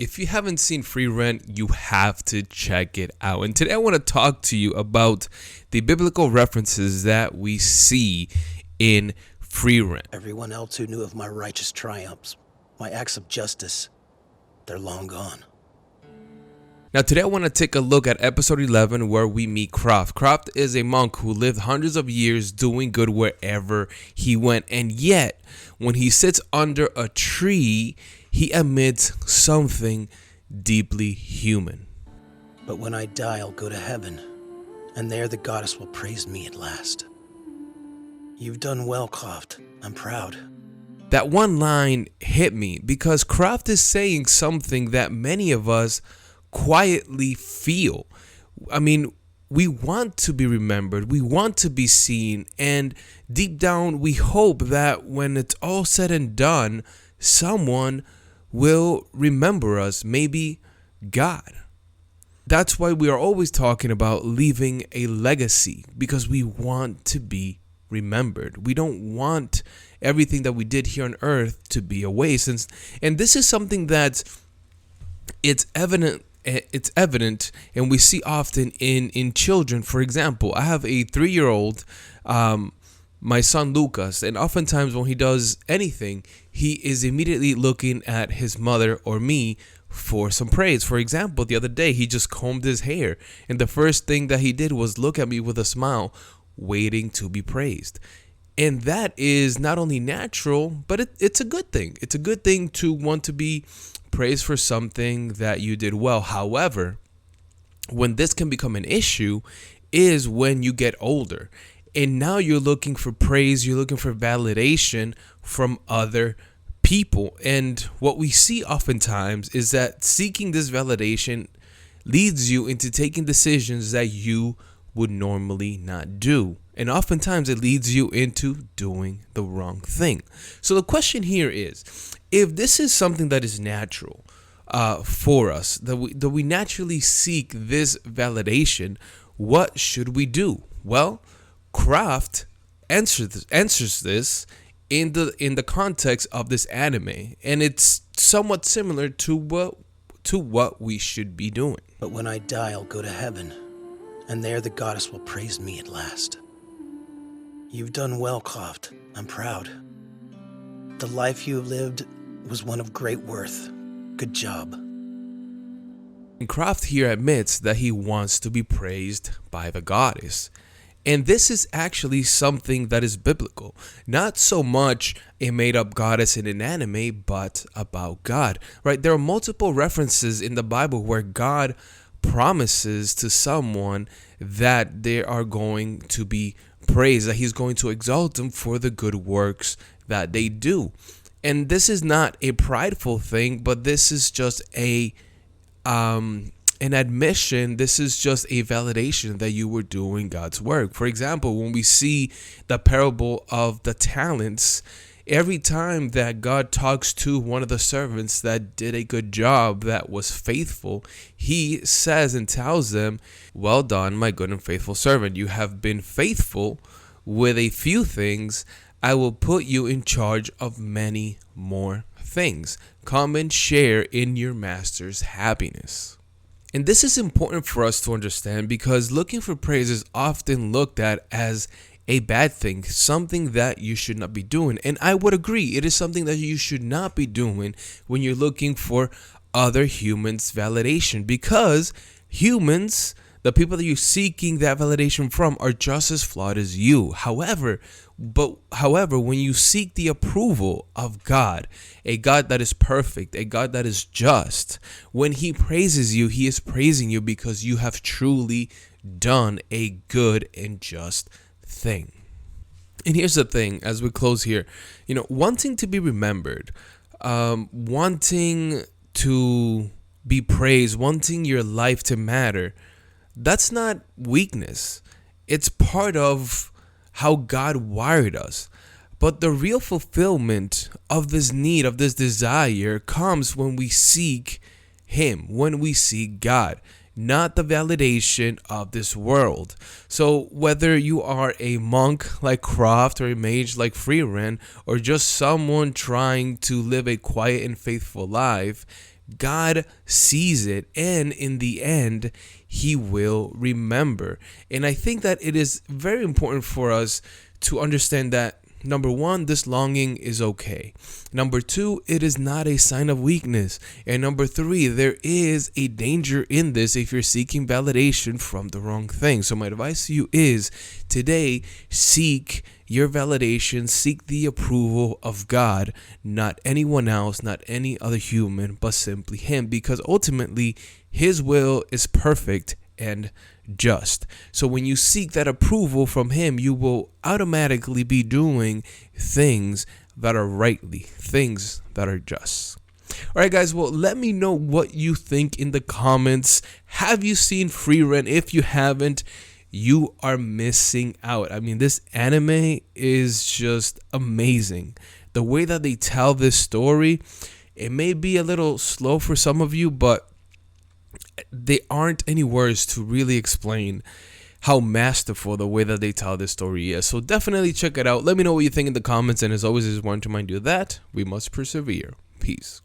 If you haven't seen Frieren, you have to check it out. And today I want to talk to you about the biblical references that we see in Frieren. Everyone else who knew of my righteous triumphs, my acts of justice, they're long gone. Now today I want to take a look at episode 11 where we meet Croft. Croft is a monk who lived hundreds of years doing good wherever he went. And yet, when he sits under a tree, he admits something deeply human. But when I die, I'll go to heaven, and there the goddess will praise me at last. You've done well, Croft. I'm proud. That one line hit me because Croft is saying something that many of us quietly feel. I mean, we want to be remembered, we want to be seen, and deep down we hope that when it's all said and done, someone will remember us, maybe God. That's why we are always talking about leaving a legacy, because we want to be remembered. We don't want everything that we did here on earth to be a waste. And this is something that it's evident and we see often in children. For example, I have a 3-year-old, my son Lucas, and oftentimes when he does anything, he is immediately looking at his mother or me for some praise. For example, the other day he just combed his hair, and the first thing that he did was look at me with a smile, waiting to be praised. And that is not only natural, but it's a good thing. It's a good thing to want to be praised for something that you did well. However, when this can become an issue is when you get older. And now you're looking for praise, you're looking for validation from other people. And what we see oftentimes is that seeking this validation leads you into taking decisions that you would normally not do. And oftentimes it leads you into doing the wrong thing. So the question here is, if this is something that is natural for us, that we naturally seek this validation, what should we do? Well, Croft answers this in the context of this anime, and it's somewhat similar to what we should be doing. But when I die, I'll go to heaven, and there the goddess will praise me at last. You've done well, Croft. I'm proud. The life you have lived was one of great worth. Good job. And Croft here admits that he wants to be praised by the goddess. And this is actually something that is biblical. Not so much a made-up goddess in an anime, but about God. Right? There are multiple references in the Bible where God promises to someone that they are going to be praised, that he's going to exalt them for the good works that they do. And this is not a prideful thing, but this is just an admission. This is just a validation that you were doing God's work. For example, when we see the parable of the talents, every time that God talks to one of the servants that did a good job, that was faithful, he says and tells them, "Well done, my good and faithful servant. You have been faithful with a few things. I will put you in charge of many more things. Come and share in your master's happiness." And this is important for us to understand, because looking for praise is often looked at as a bad thing, something that you should not be doing. And I would agree, it is something that you should not be doing when you're looking for other humans' validation, because humans, the people that you're seeking that validation from, are just as flawed as you. However, when you seek the approval of God, a God that is perfect, a God that is just, when he praises you, he is praising you because you have truly done a good and just thing. And here's the thing, as we close here, wanting to be remembered, wanting to be praised, wanting your life to matter, that's not weakness. It's part of how God wired us. But the real fulfillment of this need, of this desire, comes when we seek him, when we seek God, not the validation of this world. So whether you are a monk like Croft or a mage like Frieren, or just someone trying to live a quiet and faithful life, God sees it, and in the end, he will remember. And I think that it is very important for us to understand that, number one, this longing is okay. Number two, it is not a sign of weakness. And number three, there is a danger in this if you're seeking validation from the wrong thing. So my advice to you is today, seek your validation, seek the approval of God, not anyone else, not any other human, but simply him, because ultimately his will is perfect and just. So when you seek that approval from him, you will automatically be doing things that are rightly, things that are just. All right, guys, well, let me know what you think in the comments. Have you seen Frieren? If you haven't, you are missing out. I mean, this anime is just amazing. The way that they tell this story, it may be a little slow for some of you, but there aren't any words to really explain how masterful the way that they tell this story is. So definitely check it out. Let me know what you think in the comments. And as always, I just want to remind you that we must persevere. Peace.